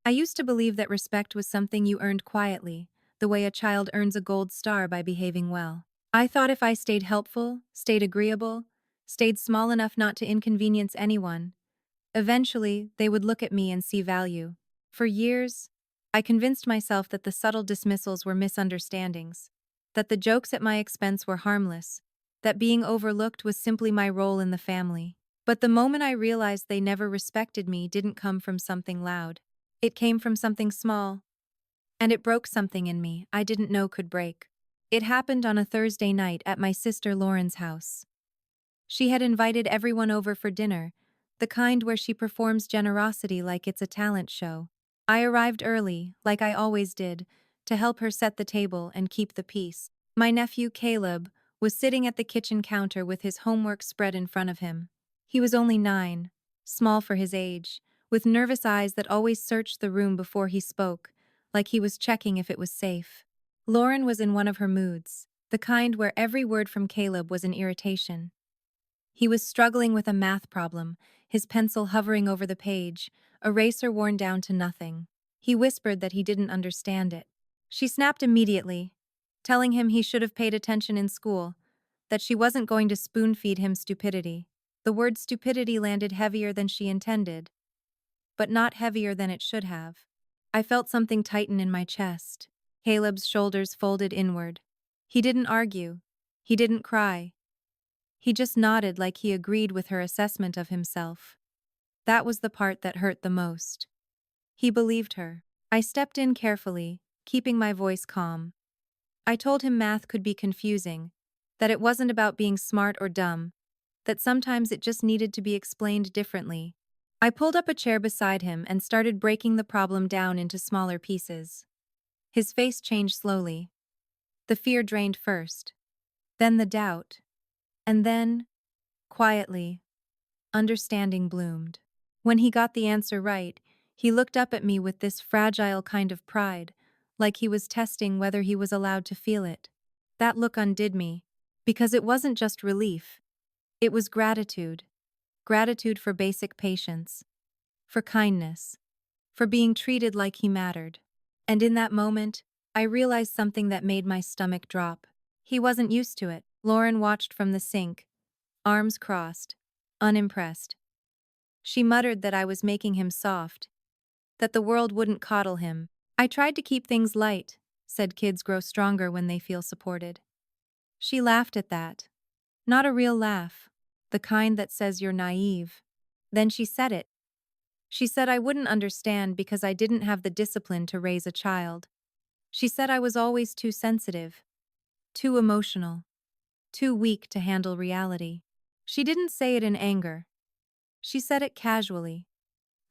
I used to believe that respect was something you earned quietly, the way a child earns a gold star by behaving well. I thought if I stayed helpful, stayed agreeable, stayed small enough not to inconvenience anyone, eventually they would look at me and see value. For years, I convinced myself that the subtle dismissals were misunderstandings, that the jokes at my expense were harmless, that being overlooked was simply my role in the family. But the moment I realized they never respected me didn't come from something loud. It came from something small, and it broke something in me I didn't know could break. It happened on a Thursday night at my sister Lauren's house. She had invited everyone over for dinner, the kind where she performs generosity like it's a talent show. I arrived early, like I always did, to help her set the table and keep the peace. My nephew Caleb was sitting at the kitchen counter with his homework spread in front of him. He was only 9, small for his age, with nervous eyes that always searched the room before he spoke, like he was checking if it was safe. Lauren was in one of her moods, the kind where every word from Caleb was an irritation. He was struggling with a math problem, his pencil hovering over the page, eraser worn down to nothing. He whispered that he didn't understand it. She snapped immediately, telling him he should have paid attention in school, that she wasn't going to spoon-feed him stupidity. The word stupidity landed heavier than she intended, but not heavier than it should have. I felt something tighten in my chest. Caleb's shoulders folded inward. He didn't argue. He didn't cry. He just nodded like he agreed with her assessment of himself. That was the part that hurt the most. He believed her. I stepped in carefully, keeping my voice calm. I told him math could be confusing, that it wasn't about being smart or dumb, that sometimes it just needed to be explained differently. I pulled up a chair beside him and started breaking the problem down into smaller pieces. His face changed slowly. The fear drained first, then the doubt, and then, quietly, understanding bloomed. When he got the answer right, he looked up at me with this fragile kind of pride, like he was testing whether he was allowed to feel it. That look undid me, because it wasn't just relief. It was gratitude. Gratitude for basic patience, for kindness, for being treated like he mattered. And in that moment, I realized something that made my stomach drop. He wasn't used to it. Lauren watched from the sink, arms crossed, unimpressed. She muttered that I was making him soft, that the world wouldn't coddle him. I tried to keep things light, said kids grow stronger when they feel supported. She laughed at that. Not a real laugh, the kind that says you're naive. Then she said it. She said I wouldn't understand because I didn't have the discipline to raise a child. She said I was always too sensitive, too emotional, too weak to handle reality. She didn't say it in anger. She said it casually,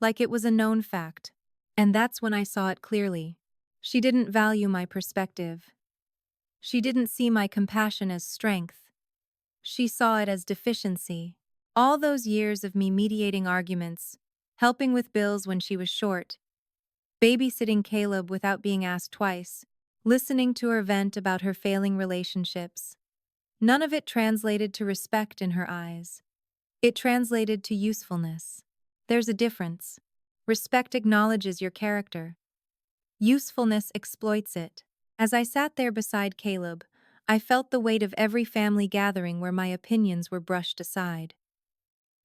like it was a known fact. And that's when I saw it clearly. She didn't value my perspective. She didn't see my compassion as strength. She saw it as deficiency. All those years of me mediating arguments, helping with bills when she was short, babysitting Caleb without being asked twice, listening to her vent about her failing relationships. None of it translated to respect in her eyes. It translated to usefulness. There's a difference. Respect acknowledges your character. Usefulness exploits it. As I sat there beside Caleb, I felt the weight of every family gathering where my opinions were brushed aside.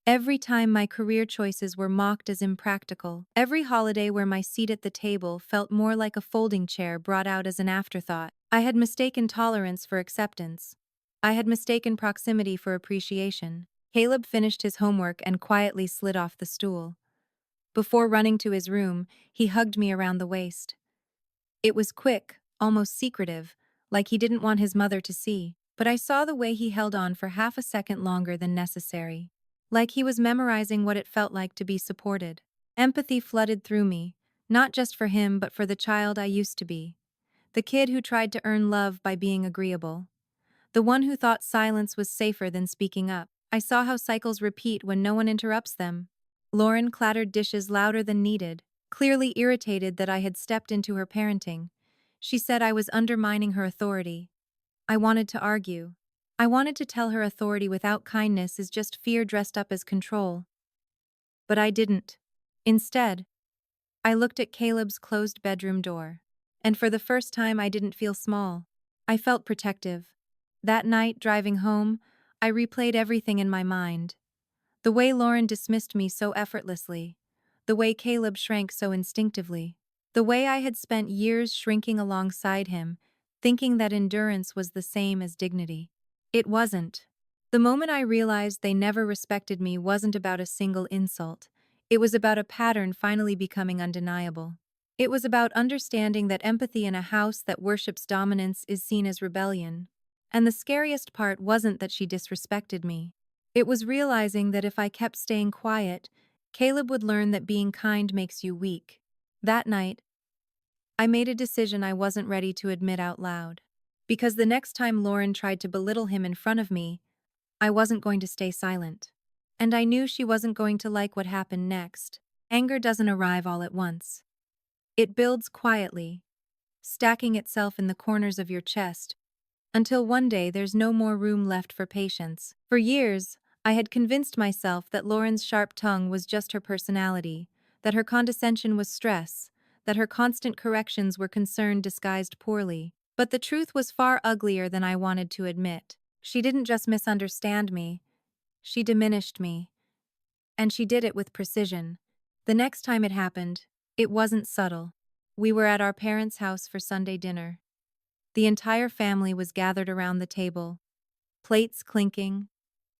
Every time my career choices were mocked as impractical, every holiday where my seat at the table felt more like a folding chair brought out as an afterthought. I had mistaken tolerance for acceptance. I had mistaken proximity for appreciation. Caleb finished his homework and quietly slid off the stool. Before running to his room, he hugged me around the waist. It was quick, almost secretive, like he didn't want his mother to see, but I saw the way he held on for half a second longer than necessary. Like he was memorizing what it felt like to be supported. Empathy flooded through me, not just for him but for the child I used to be. The kid who tried to earn love by being agreeable. The one who thought silence was safer than speaking up. I saw how cycles repeat when no one interrupts them. Lauren clattered dishes louder than needed, clearly irritated that I had stepped into her parenting. She said I was undermining her authority. I wanted to argue. I wanted to tell her authority without kindness is just fear dressed up as control. But I didn't. Instead, I looked at Caleb's closed bedroom door. And for the first time, I didn't feel small. I felt protective. That night, driving home, I replayed everything in my mind. The way Lauren dismissed me so effortlessly. The way Caleb shrank so instinctively. The way I had spent years shrinking alongside him, thinking that endurance was the same as dignity. It wasn't. The moment I realized they never respected me wasn't about a single insult. It was about a pattern finally becoming undeniable. It was about understanding that empathy in a house that worships dominance is seen as rebellion. And the scariest part wasn't that she disrespected me. It was realizing that if I kept staying quiet, Caleb would learn that being kind makes you weak. That night, I made a decision I wasn't ready to admit out loud. Because the next time Lauren tried to belittle him in front of me, I wasn't going to stay silent. And I knew she wasn't going to like what happened next. Anger doesn't arrive all at once. It builds quietly, stacking itself in the corners of your chest, until one day there's no more room left for patience. For years, I had convinced myself that Lauren's sharp tongue was just her personality, that her condescension was stress, that her constant corrections were concern disguised poorly. But the truth was far uglier than I wanted to admit. She didn't just misunderstand me, she diminished me. And she did it with precision. The next time it happened, it wasn't subtle. We were at our parents' house for Sunday dinner. The entire family was gathered around the table, plates clinking,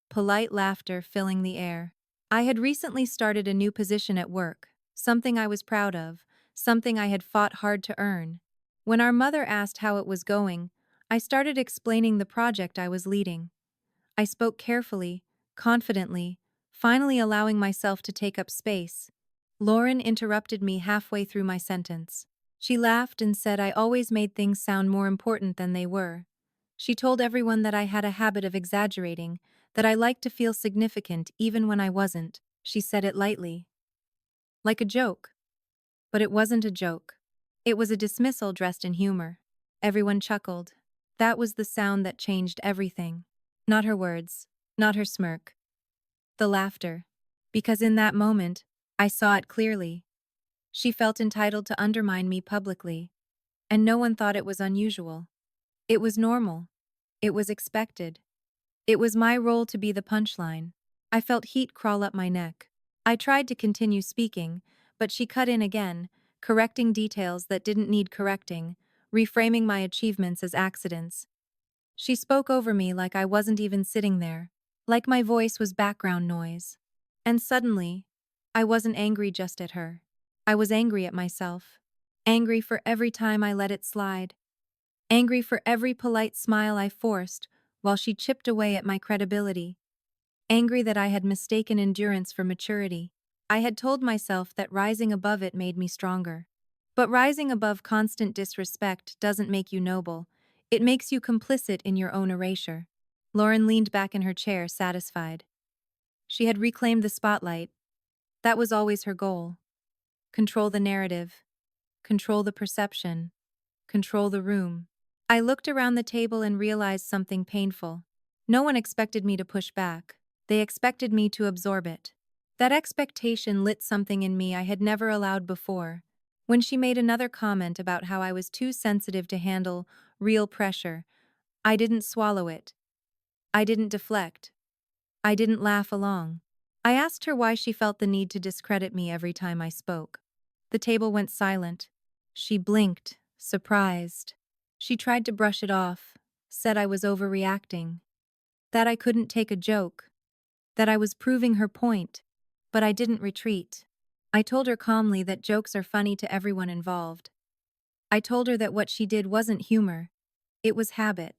polite laughter filling the air. I had recently started a new position at work, something I was proud of, something I had fought hard to earn. When our mother asked how it was going, I started explaining the project I was leading. I spoke carefully, confidently, finally allowing myself to take up space. Lauren interrupted me halfway through my sentence. She laughed and said I always made things sound more important than they were. She told everyone that I had a habit of exaggerating, that I liked to feel significant even when I wasn't. She said it lightly, like a joke. But it wasn't a joke. It was a dismissal dressed in humor. Everyone chuckled. That was the sound that changed everything. Not her words, not her smirk, the laughter. Because in that moment, I saw it clearly. She felt entitled to undermine me publicly, and no one thought it was unusual. It was normal. It was expected. It was my role to be the punchline. I felt heat crawl up my neck. I tried to continue speaking, but she cut in again, correcting details that didn't need correcting, reframing my achievements as accidents. She spoke over me like I wasn't even sitting there, like my voice was background noise. And suddenly, I wasn't angry just at her. I was angry at myself. Angry for every time I let it slide. Angry for every polite smile I forced while she chipped away at my credibility. Angry that I had mistaken endurance for maturity. I had told myself that rising above it made me stronger. But rising above constant disrespect doesn't make you noble. It makes you complicit in your own erasure. Lauren leaned back in her chair, satisfied. She had reclaimed the spotlight. That was always her goal. Control the narrative. Control the perception. Control the room. I looked around the table and realized something painful. No one expected me to push back. They expected me to absorb it. That expectation lit something in me I had never allowed before. When she made another comment about how I was too sensitive to handle real pressure, I didn't swallow it. I didn't deflect. I didn't laugh along. I asked her why she felt the need to discredit me every time I spoke. The table went silent. She blinked, surprised. She tried to brush it off, said I was overreacting, that I couldn't take a joke, that I was proving her point, but I didn't retreat. I told her calmly that jokes are funny to everyone involved. I told her that what she did wasn't humor, it was habit.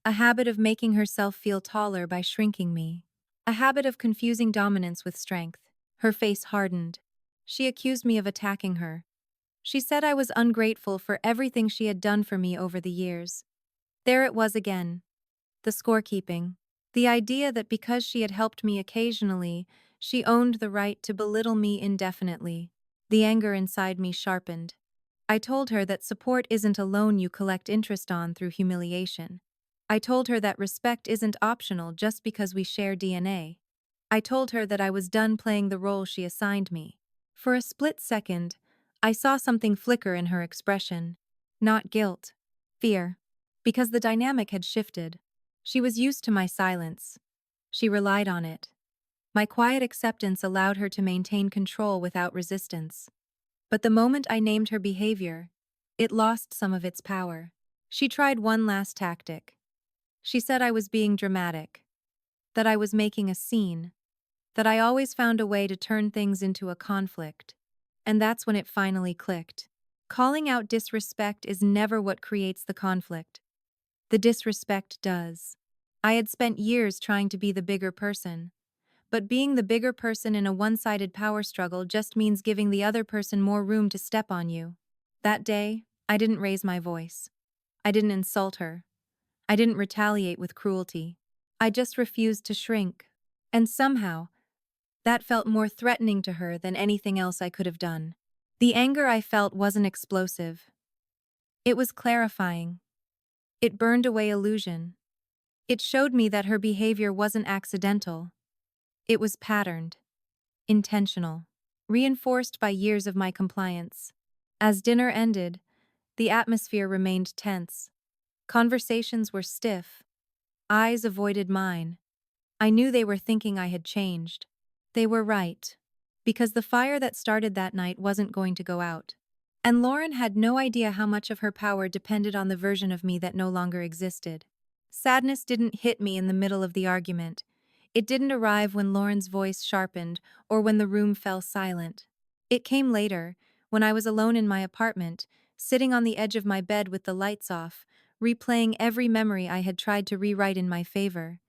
A habit of making herself feel taller by shrinking me. A habit of confusing dominance with strength. Her face hardened. She accused me of attacking her. She said I was ungrateful for everything she had done for me over the years. There it was again. The scorekeeping. The idea that because she had helped me occasionally, she owned the right to belittle me indefinitely. The anger inside me sharpened. I told her that support isn't a loan you collect interest on through humiliation. I told her that respect isn't optional just because we share DNA. I told her that I was done playing the role she assigned me. For a split second, I saw something flicker in her expression. Not guilt. Fear. Because the dynamic had shifted. She was used to my silence. She relied on it. My quiet acceptance allowed her to maintain control without resistance. But the moment I named her behavior, it lost some of its power. She tried one last tactic. She said I was being dramatic, that I was making a scene, that I always found a way to turn things into a conflict. And that's when it finally clicked. Calling out disrespect is never what creates the conflict. The disrespect does. I had spent years trying to be the bigger person. But being the bigger person in a one-sided power struggle just means giving the other person more room to step on you. That day, I didn't raise my voice. I didn't insult her. I didn't retaliate with cruelty. I just refused to shrink. And somehow, that felt more threatening to her than anything else I could have done. The anger I felt wasn't explosive. It was clarifying. It burned away illusion. It showed me that her behavior wasn't accidental. It was patterned, intentional, reinforced by years of my compliance. As dinner ended, the atmosphere remained tense. Conversations were stiff. Eyes avoided mine. I knew they were thinking I had changed. They were right. Because the fire that started that night wasn't going to go out. And Lauren had no idea how much of her power depended on the version of me that no longer existed. Sadness didn't hit me in the middle of the argument. It didn't arrive when Lauren's voice sharpened or when the room fell silent. It came later, when I was alone in my apartment, sitting on the edge of my bed with the lights off, replaying every memory I had tried to rewrite in my favor.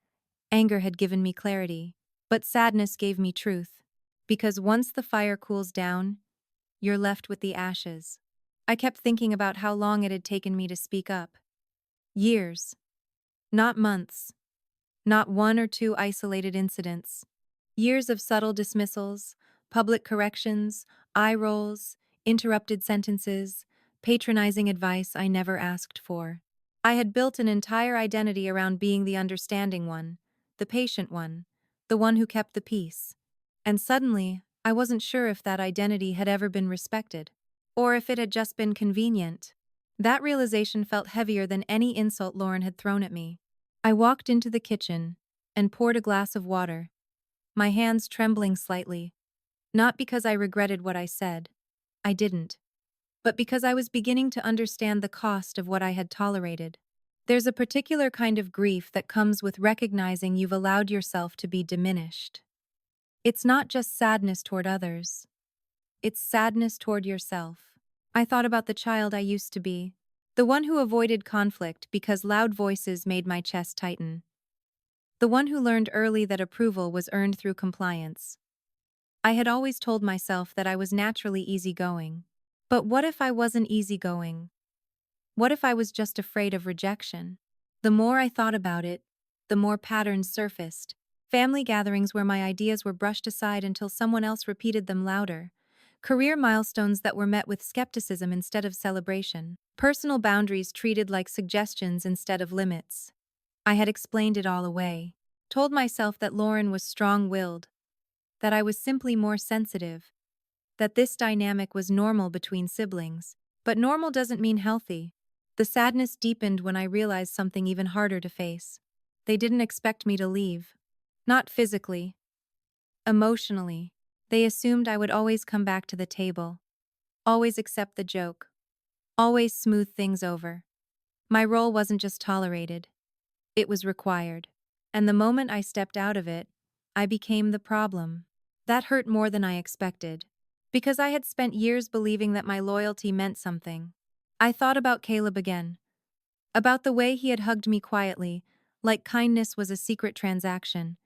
Anger had given me clarity, but sadness gave me truth. Because once the fire cools down, you're left with the ashes. I kept thinking about how long it had taken me to speak up. Years. Not months. Not one or two isolated incidents. Years of subtle dismissals, public corrections, eye rolls, interrupted sentences, patronizing advice I never asked for. I had built an entire identity around being the understanding one, the patient one, the one who kept the peace. And suddenly, I wasn't sure if that identity had ever been respected, or if it had just been convenient. That realization felt heavier than any insult Lauren had thrown at me. I walked into the kitchen and poured a glass of water, my hands trembling slightly, not because I regretted what I said. I didn't. But because I was beginning to understand the cost of what I had tolerated. There's a particular kind of grief that comes with recognizing you've allowed yourself to be diminished. It's not just sadness toward others. It's sadness toward yourself. I thought about the child I used to be, the one who avoided conflict because loud voices made my chest tighten. The one who learned early that approval was earned through compliance. I had always told myself that I was naturally easygoing. But what if I wasn't easygoing? What if I was just afraid of rejection? The more I thought about it, the more patterns surfaced. Family gatherings where my ideas were brushed aside until someone else repeated them louder. Career milestones that were met with skepticism instead of celebration. Personal boundaries treated like suggestions instead of limits. I had explained it all away. Told myself that Lauren was strong-willed, that I was simply more sensitive, that this dynamic was normal between siblings. But normal doesn't mean healthy. The sadness deepened when I realized something even harder to face. They didn't expect me to leave. Not physically. Emotionally. They assumed I would always come back to the table. Always accept the joke. Always smooth things over. My role wasn't just tolerated. It was required. And the moment I stepped out of it, I became the problem. That hurt more than I expected. Because I had spent years believing that my loyalty meant something. I thought about Caleb again. About the way he had hugged me quietly, like kindness was a secret transaction.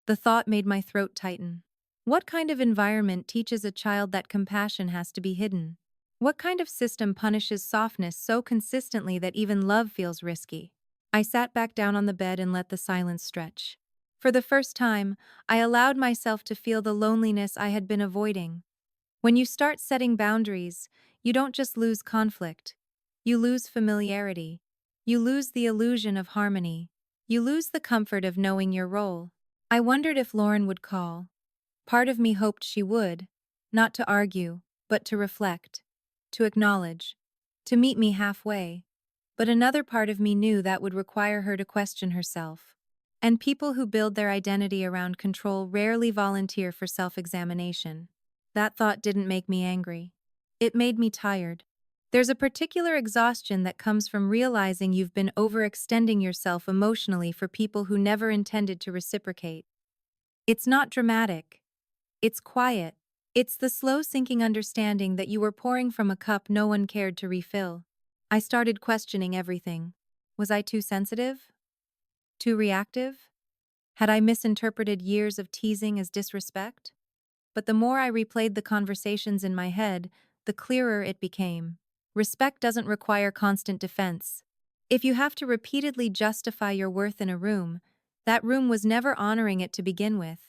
The thought made my throat tighten. What kind of environment teaches a child that compassion has to be hidden? What kind of system punishes softness so consistently that even love feels risky? I sat back down on the bed and let the silence stretch. For the first time, I allowed myself to feel the loneliness I had been avoiding. When you start setting boundaries, you don't just lose conflict. You lose familiarity. You lose the illusion of harmony. You lose the comfort of knowing your role. I wondered if Lauren would call. Part of me hoped she would, not to argue, but to reflect, to acknowledge, to meet me halfway. But another part of me knew that would require her to question herself. And people who build their identity around control rarely volunteer for self-examination. That thought didn't make me angry. It made me tired. There's a particular exhaustion that comes from realizing you've been overextending yourself emotionally for people who never intended to reciprocate. It's not dramatic. It's quiet. It's the slow sinking understanding that you were pouring from a cup no one cared to refill. I started questioning everything. Was I too sensitive? Too reactive? Had I misinterpreted years of teasing as disrespect? But the more I replayed the conversations in my head, the clearer it became. Respect doesn't require constant defense. If you have to repeatedly justify your worth in a room, that room was never honoring it to begin with.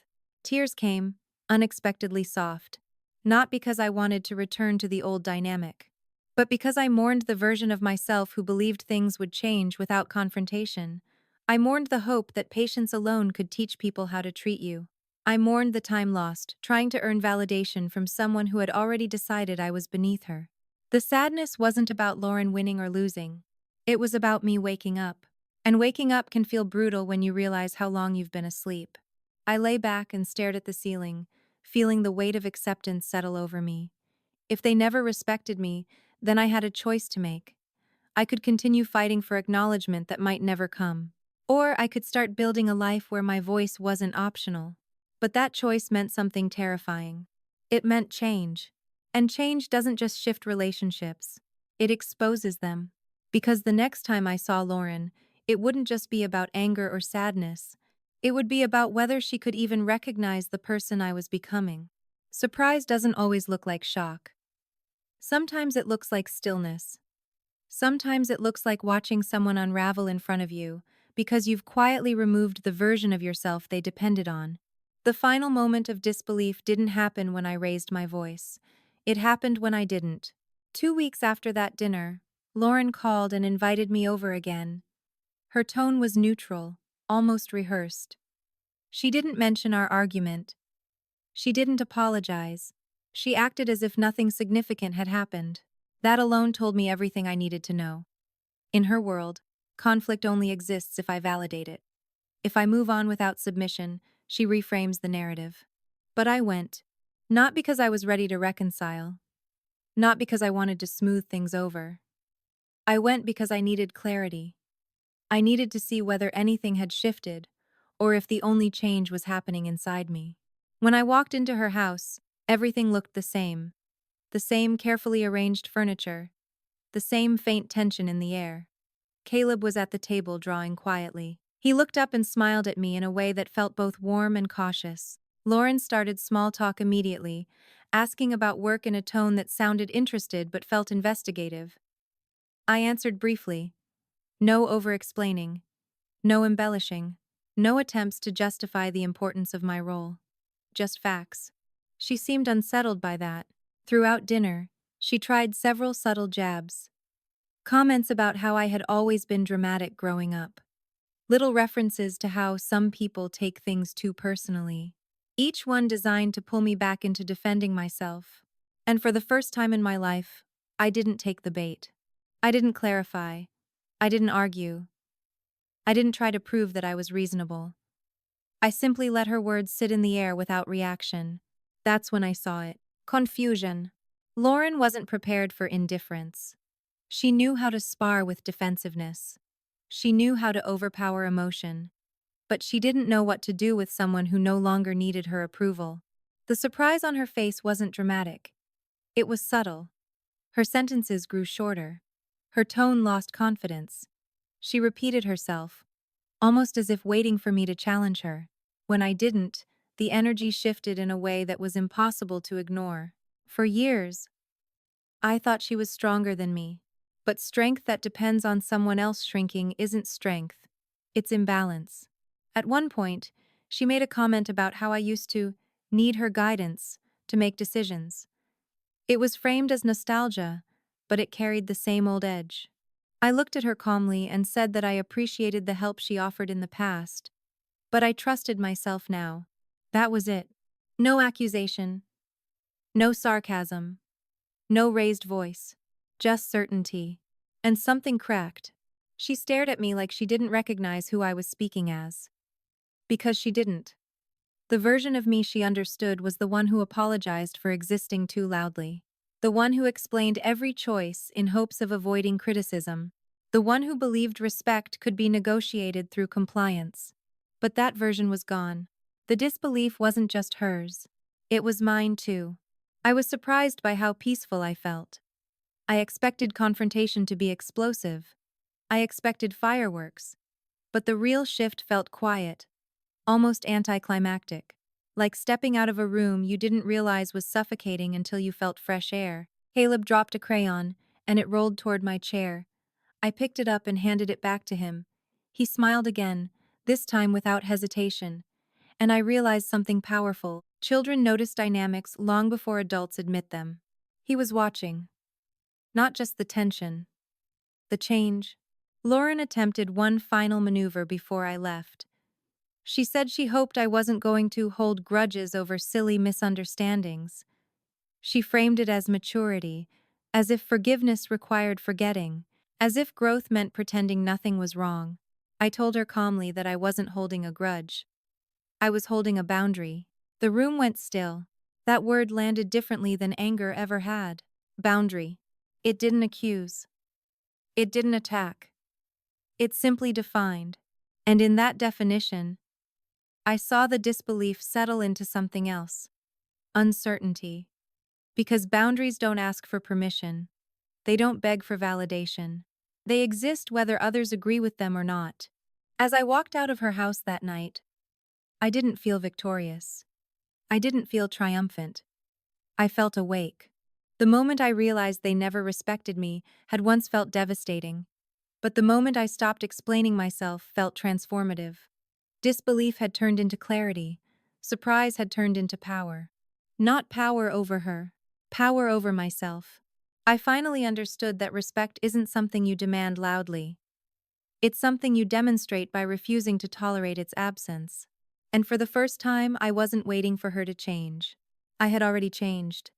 Tears came, unexpectedly soft. Not because I wanted to return to the old dynamic, but because I mourned the version of myself who believed things would change without confrontation. I mourned the hope that patience alone could teach people how to treat you. I mourned the time lost, trying to earn validation from someone who had already decided I was beneath her. The sadness wasn't about Lauren winning or losing. It was about me waking up. And waking up can feel brutal when you realize how long you've been asleep. I lay back and stared at the ceiling, feeling the weight of acceptance settle over me. If they never respected me, then I had a choice to make. I could continue fighting for acknowledgement that might never come. Or I could start building a life where my voice wasn't optional. But that choice meant something terrifying. It meant change. And change doesn't just shift relationships, it exposes them. Because the next time I saw Lauren, it wouldn't just be about anger or sadness. It would be about whether she could even recognize the person I was becoming. Surprise doesn't always look like shock. Sometimes it looks like stillness. Sometimes it looks like watching someone unravel in front of you because you've quietly removed the version of yourself they depended on. The final moment of disbelief didn't happen when I raised my voice. It happened when I didn't. 2 weeks after that dinner, Lauren called and invited me over again. Her tone was neutral, almost rehearsed. She didn't mention our argument. She didn't apologize. She acted as if nothing significant had happened. That alone told me everything I needed to know. In her world, conflict only exists if I validate it. If I move on without submission, she reframes the narrative. But I went. Not because I was ready to reconcile. Not because I wanted to smooth things over. I went because I needed clarity. I needed to see whether anything had shifted, or if the only change was happening inside me. When I walked into her house, everything looked the same. The same carefully arranged furniture. The same faint tension in the air. Caleb was at the table drawing quietly. He looked up and smiled at me in a way that felt both warm and cautious. Lauren started small talk immediately, asking about work in a tone that sounded interested but felt investigative. I answered briefly. No over-explaining. No embellishing. No attempts to justify the importance of my role. Just facts. She seemed unsettled by that. Throughout dinner, she tried several subtle jabs. Comments about how I had always been dramatic growing up. Little references to how some people take things too personally. Each one designed to pull me back into defending myself. And for the first time in my life, I didn't take the bait. I didn't clarify. I didn't argue. I didn't try to prove that I was reasonable. I simply let her words sit in the air without reaction. That's when I saw it. Confusion. Lauren wasn't prepared for indifference. She knew how to spar with defensiveness. She knew how to overpower emotion. But she didn't know what to do with someone who no longer needed her approval. The surprise on her face wasn't dramatic. It was subtle. Her sentences grew shorter. Her tone lost confidence. She repeated herself, almost as if waiting for me to challenge her. When I didn't, the energy shifted in a way that was impossible to ignore. For years, I thought she was stronger than me. But strength that depends on someone else shrinking isn't strength. It's imbalance. At one point, she made a comment about how I used to need her guidance to make decisions. It was framed as nostalgia, but it carried the same old edge. I looked at her calmly and said that I appreciated the help she offered in the past, but I trusted myself now. That was it. No accusation. No sarcasm. No raised voice. Just certainty. And something cracked. She stared at me like she didn't recognize who I was speaking as. Because she didn't. The version of me she understood was the one who apologized for existing too loudly. The one who explained every choice in hopes of avoiding criticism. The one who believed respect could be negotiated through compliance. But that version was gone. The disbelief wasn't just hers. It was mine too. I was surprised by how peaceful I felt. I expected confrontation to be explosive. I expected fireworks. But the real shift felt quiet, almost anticlimactic. Like stepping out of a room you didn't realize was suffocating until you felt fresh air. Caleb dropped a crayon, and it rolled toward my chair. I picked it up and handed it back to him. He smiled again, this time without hesitation. And I realized something powerful. Children notice dynamics long before adults admit them. He was watching. Not just the tension. The change. Lauren attempted one final maneuver before I left. She said she hoped I wasn't going to hold grudges over silly misunderstandings. She framed it as maturity, as if forgiveness required forgetting, as if growth meant pretending nothing was wrong. I told her calmly that I wasn't holding a grudge. I was holding a boundary. The room went still. That word landed differently than anger ever had. Boundary. It didn't accuse. It didn't attack. It simply defined. And in that definition, I saw the disbelief settle into something else. Uncertainty. Because boundaries don't ask for permission. They don't beg for validation. They exist whether others agree with them or not. As I walked out of her house that night, I didn't feel victorious. I didn't feel triumphant. I felt awake. The moment I realized they never respected me had once felt devastating. But the moment I stopped explaining myself felt transformative. Disbelief had turned into clarity. Surprise had turned into power. Not power over her, power over myself. I finally understood that respect isn't something you demand loudly. It's something you demonstrate by refusing to tolerate its absence. And for the first time, I wasn't waiting for her to change. I had already changed.